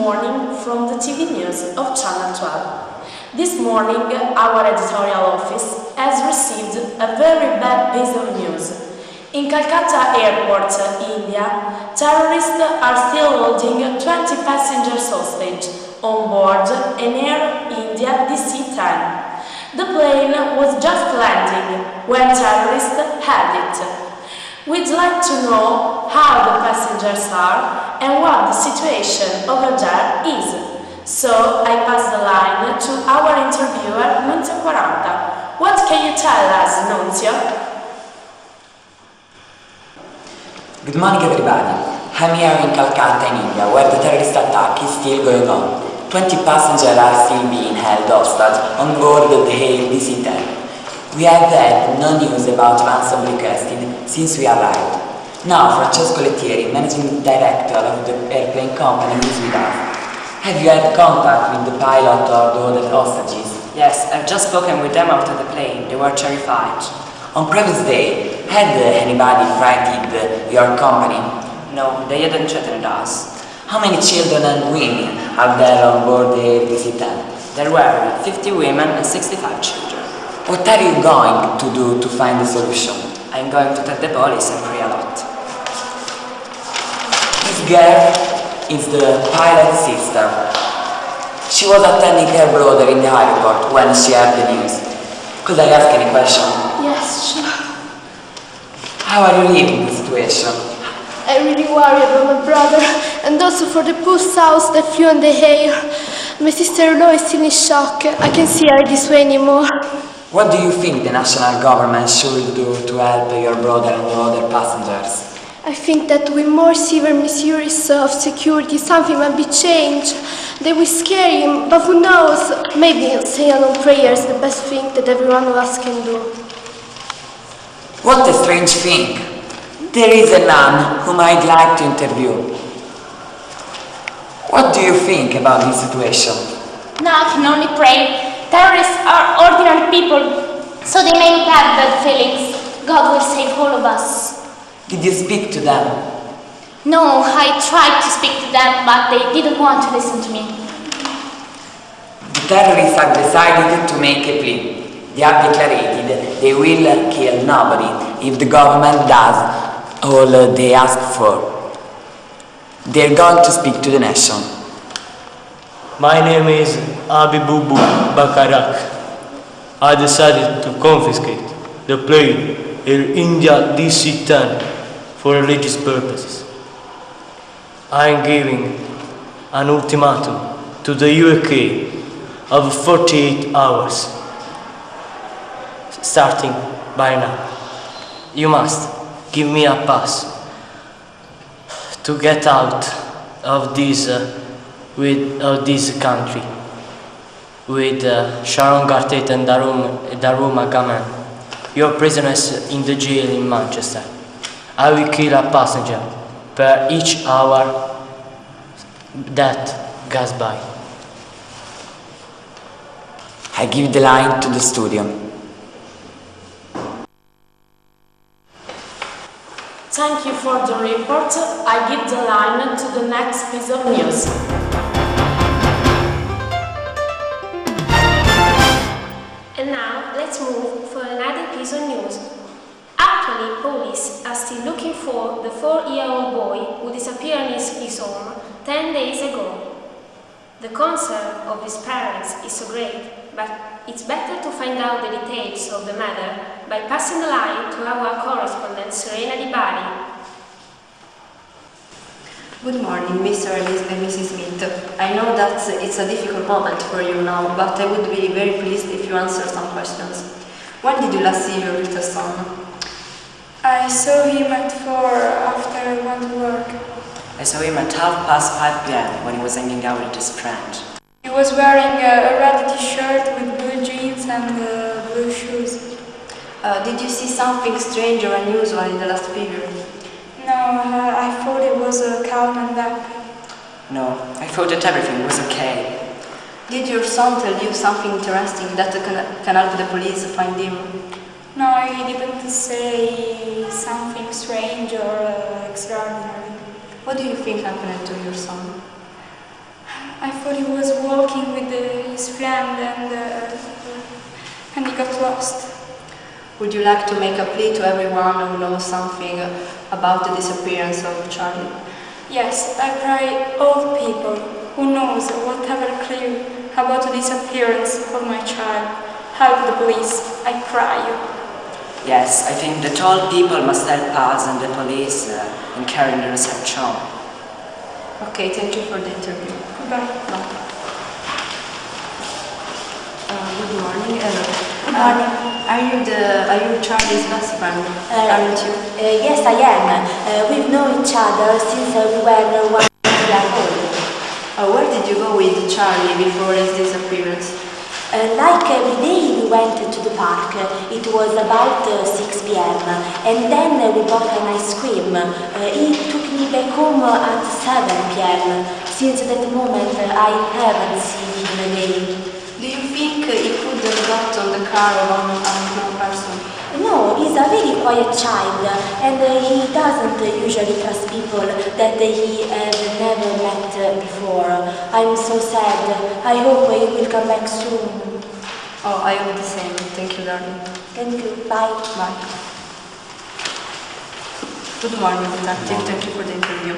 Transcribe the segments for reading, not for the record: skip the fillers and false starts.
morning from the TV News of Channel 12. This morning, our editorial office has received a very bad piece of news. In Calcutta Airport, India, terrorists are still holding 20 passengers hostage on board an Air India DC-10. The plane was just landing when terrorists had it. We'd like to know how the passengers are and what the situation over there is. So I pass the line to our interviewer, Nunzio 40. What can you tell us, Nunzio? Good morning, everybody. I'm here in Calcutta in India, where the terrorist attack is still going on. 20 passengers are still being held hostage on board the Air DC-10. We have had no news about ransom requested since we arrived. Now Francesco Lettieri, managing director of the airplane company, is with us. Have you had contact with the pilot or the other hostages? Yes, I've just spoken with them after the plane. They were terrified. On previous day, had anybody frightened your company? No, they hadn't threatened us. How many children and women are there on board the DC-10? There were 50 women and 65 children. What are you going to do to find a solution? I'm going to tell the police and pray a lot. This girl is the pilot's sister. She was attending her brother in the airport when she heard the news. Could I ask any question? Yes, sure. How are you living the situation? I really worry about my brother and also for the poor souls that flew in the air. My sister-in-law is still in shock. I can't see her this way anymore. What do you think the national government should do to help your brother and the other passengers? I think that with more severe measures of security, something might be changed. They will scare him, but who knows? Maybe saying alone prayer is the best thing that every one of us can do. What a strange thing. There is a nun whom I'd like to interview. What do you think about this situation? Now I can only pray. Terrorists are ordinary people, so they may not have bad feelings. God will save all of us. Did you speak to them? No, I tried to speak to them, but they didn't want to listen to me. The terrorists have decided to make a plea. They have declared they will kill nobody if the government does all they ask for. They're going to speak to the nation. My name is Abibubu Bakarak. I decided to confiscate the plane Air India DC-10 for religious purposes. I am giving an ultimatum to the UK of 48 hours, starting by now. You must give me a pass to get out of this country with Sharon Gartet and Daruma Gaman. You're prisoners in the jail in Manchester. I will kill a passenger per each hour that goes by. I give the line to the studio. Thank you for the report. I give the line to the next piece of news. And now, let's move for another piece of news. Actually, police are still looking for the 4-year-old boy who disappeared in his home 10 days ago. The concern of his parents is so great, but it's better to find out the details of the matter by passing the line to our correspondent Serena Di Bari. Good morning, Mr. and Mrs. Smith. I know that it's a difficult moment for you now, but I would be very pleased if you answer some questions. When did you last see your little son? I saw him at 4 after I went to work. I saw him at 5:30 p.m. when he was hanging out with his friend. He was wearing a red t-shirt with blue jeans and blue shoes. Did you see something strange or unusual in the last period? No, I thought it was calm and happy. No, I thought that everything was okay. Did your son tell you something interesting that can help the police find him? No, he didn't say something strange or extraordinary. What do you think happened to your son? I thought he was walking with his friend and he got lost. Would you like to make a plea to everyone who knows something about the disappearance of Charlie? Yes, I pray all people who knows whatever clue about the disappearance of my child. Help the police, I cry you. Yes, I think that all people must help us and the police in carrying the research on. Okay, thank you for the interview. Goodbye. Good morning. Good morning. Are you Charlie's best friend? Aren't you? Yes, I am. We've known each other since we were 1 year old. Where did you go with Charlie before his disappearance? Like every day we went to the park. It was about 6 p.m. and then we bought an ice cream. He took me back home at 7 p.m. Since that moment I haven't seen him again. Do you think he could have got on the car of another person? No, he's a very quiet child and he doesn't usually trust people that he has never met before. I'm so sad. I hope he will come back soon. Oh, I hope the same. Thank you, darling. Thank you. Bye. Bye. Good morning, detective. Thank you for the interview.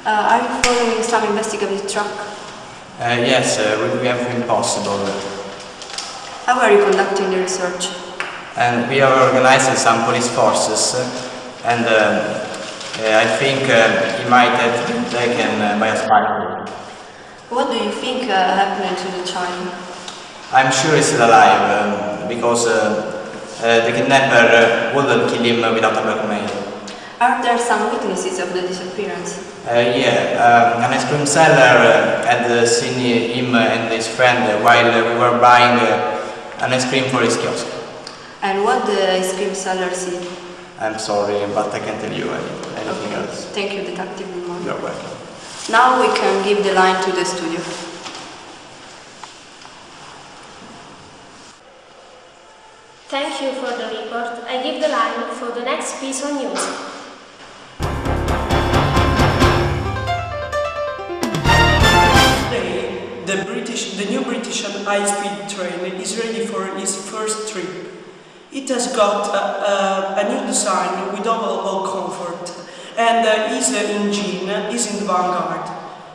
Are you following some investigative track? Yes, we do everything possible. How are you conducting the research? And we are organizing some police forces, and I think he might have been taken by a spy. What do you think happened to the child? I'm sure he's still alive, because the kidnapper wouldn't kill him without a blackmail. Are there some witnesses of the disappearance? Yeah, an ice cream seller had seen him and his friend while we were buying an ice cream for his kiosk. And what the ice cream seller said? I'm sorry, but I can't tell you anything else. Thank you, Detective. Good morning. You're welcome. Now we can give the line to the studio. Thank you for the report. I give the line for the next piece of news. The new British high-speed train is ready for its first trip. It has got a new design with overall comfort, and its engine is in the vanguard.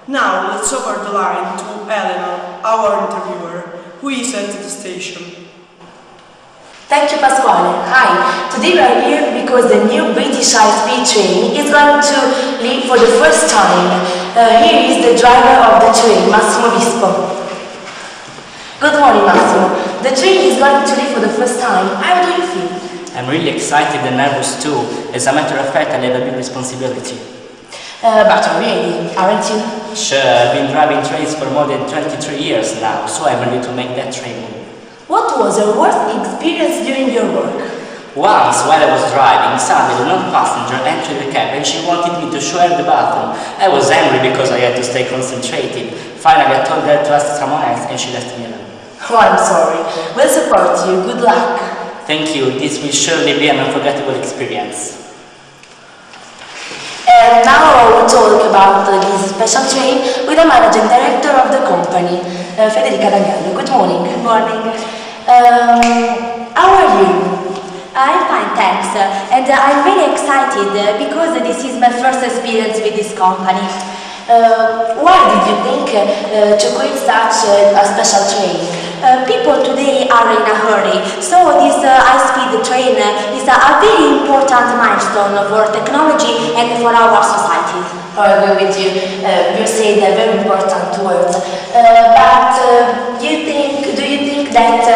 Now let's over the line to Eleanor, our interviewer, who is at the station. Thank you, Pasquale. Hi, today we are here because the new British high-speed train is going to leave for the first time. Here is the driver of the train, Massimo Vispo. Good morning, Massimo. The train is going to leave for the first time. How do you feel? I'm really excited and nervous too. As a matter of fact, I have a big responsibility. But really, aren't you? Sure, I've been driving trains for more than 23 years now, so I'm ready to make that train move. What was your worst experience during your work? Once, while I was driving, suddenly another passenger entered the cab and she wanted me to show her the bathroom. I was angry because I had to stay concentrated. Finally, I told her to ask someone else and she left me alone. Oh, I'm sorry. We'll support you. Good luck. Thank you. This will surely be an unforgettable experience. And now I will talk about this special train with the managing director of the company, Federica Dagallo. Good morning. Good morning. How are you? I'm fine, thanks. And I'm really excited because this is my first experience with this company. Why did you think to quit such a special train? People today are in a hurry, so this high-speed train is a very important milestone for technology and for our society. I agree with you. You said very important words. But do you think that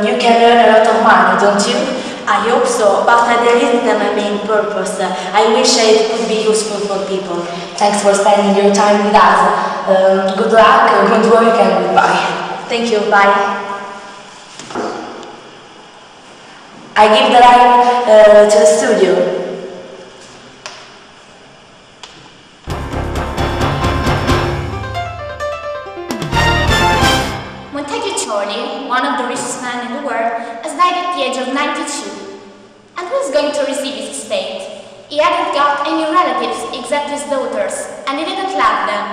you can earn a lot of money, don't you? I hope so, but that isn't my main purpose. I wish it could be useful for people. Thanks for spending your time with us. Good luck, good work, and goodbye. Thank you, bye. I give the line to the studio. One of the richest men in the world, has died at the age of 92. And who's going to receive his estate? He hadn't got any relatives except his daughters, and he didn't love them.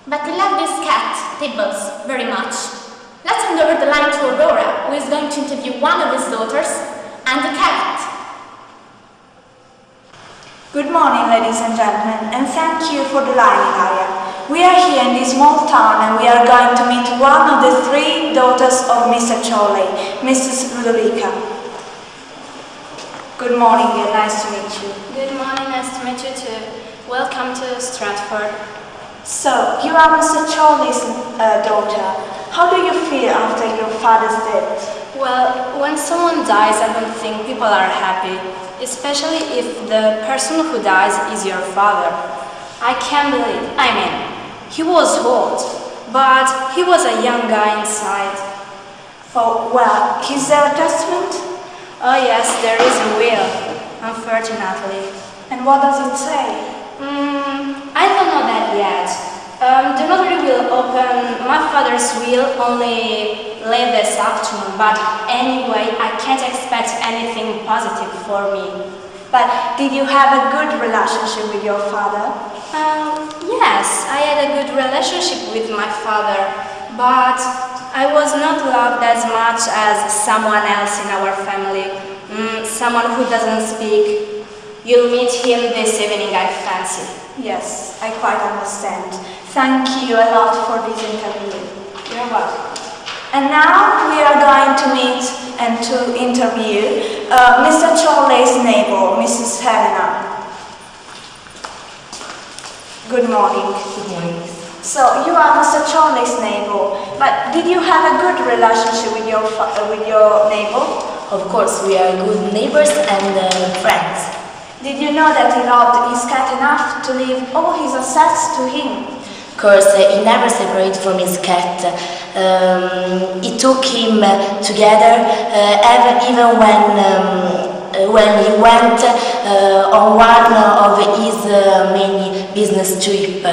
But he loved his cat, Tibbles, very much. Let's hand over the line to Aurora, who is going to interview one of his daughters and the cat. Good morning, ladies and gentlemen, and thank you for the lining area. We are here in this small town and we are going to meet one of the 3 daughters of Mr. Chorley, Mrs. Ludovica. Good morning and nice to meet you. Good morning, nice to meet you too. Welcome to Stratford. So, you are Mr. Chorley's daughter. How do you feel after your father's death? Well, when someone dies, I don't think people are happy, especially if the person who dies is your father. I can't believe, he was old, but he was a young guy inside. Oh, well, is there a testament? Oh yes, there is a will, unfortunately. And what does it say? I don't know that yet. The notary will open my father's will only late this afternoon, but anyway, I can't expect anything positive for me. But did you have a good relationship with your father? Yes, I had a good relationship with my father, but I was not loved as much as someone else in our family. Someone who doesn't speak. You'll meet him this evening, I fancy. Yes, I quite understand. Thank you a lot for this interview. You're welcome. And now we are going to meet and to interview Mr. Chorley's neighbor, Mrs. Helena. Good morning. Good morning. So you are Mr. Chorley's neighbor, but did you have a good relationship with your neighbor? Of course, we are good neighbors and friends. Did you know that he loved his cat enough to leave all his assets to him? Of course, he never separated from his cat. He took him together, even when he went on one of his many business trips,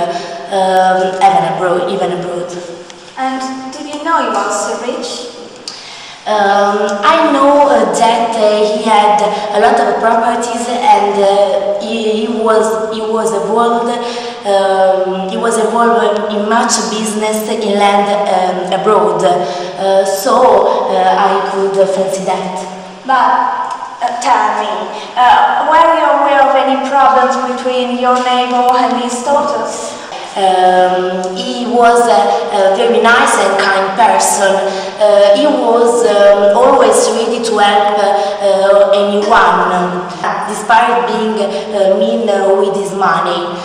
even abroad. And did you know he was rich? I know that he had a lot of properties and he was involved in much business in land abroad, so I could fancy that. But tell me, were you aware of any problems between your neighbor and his daughters? He was a very nice and kind person. He was always ready to help anyone, despite being mean with his money.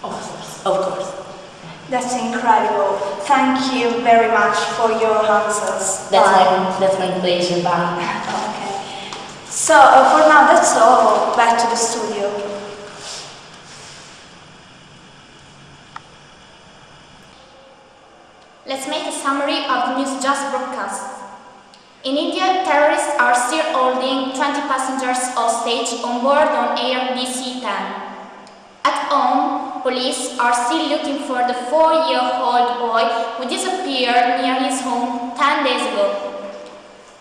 Of course. That's incredible. Thank you very much for your answers. That's my pleasure. Bye. Okay. So for now, that's all. Back to the studio. Let's make a summary of the news just broadcast. In India, terrorists are still holding 20 passengers hostage on board on Air DC-10. At home, police are still looking for the 4-year-old boy who disappeared near his home 10 days ago.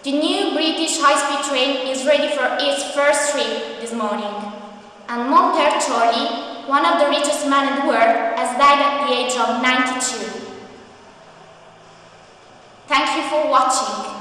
The new British high-speed train is ready for its first trip this morning. And Monter Chorley, one of the richest men in the world, has died at the age of 92. Thank you for watching.